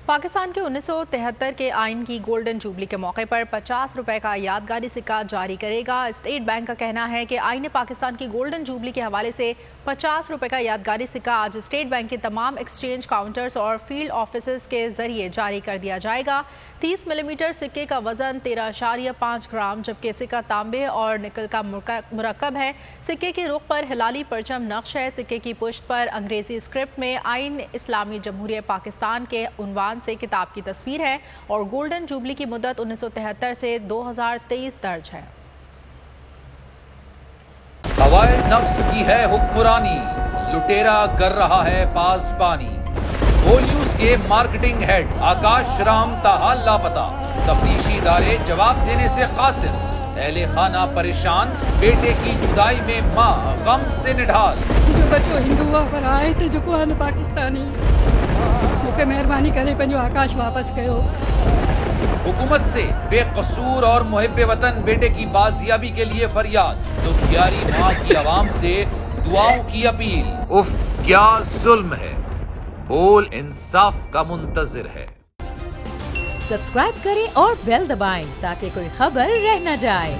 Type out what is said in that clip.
पाकिस्तान के 1973 के आइन की गोल्डन जुबली के मौके पर 50 रुपए का यादगारी सिक्का जारी करेगा। स्टेट बैंक का कहना है कि आइन पाकिस्तान की गोल्डन जुबली के हवाले से 50 रुपए का यादगारी सिक्का आज स्टेट बैंक के तमाम एक्सचेंज काउंटर्स और फील्ड ऑफिस के जरिए जारी कर दिया जाएगा। 30 मिलीमीटर सिक्के का वजन 13.5 ग्राम, जबकि सिक्का तांबे और निकल का मुरक्कब है। सिक्के के रुख पर हिलाली परचम नक्श है। सिक्के की पुश्त पर अंग्रेजी स्क्रिप्ट में आइन इस्लामी जमहूरिया पाकिस्तान के उन्वान से किताब की तस्वीर है और गोल्डन जुबली की मुद्दत 1973 से 2023 दर्ज है। हवाए नफ्स की है हुक्मरानी, लुटेरा कर रहा है पासबानी। ओ न्यूज के मार्केटिंग हेड आकाश राम ताहा लापता, तफ्तीशी इदारे जवाब देने से कासिर। अहले खाना परेशान, बेटे की जुदाई में मां गम से निढाल। जो बच्चों हिंदू पर आए थे, जो पाकिस्तानी, मुझे मेहरबानी करे पंहिंजो आकाश वापस कयो। हुकूमत से बेकसूर और मुहिब्बे वतन बेटे की बाजियाबी के लिए फरियाद, तो खियारी मां की आवाम से दुआओं की अपील। उफ क्या जुल्म है, बोल इंसाफ का मुंतजिर है। सब्सक्राइब करें और बेल दबाएं ताकि कोई खबर रह न जाए।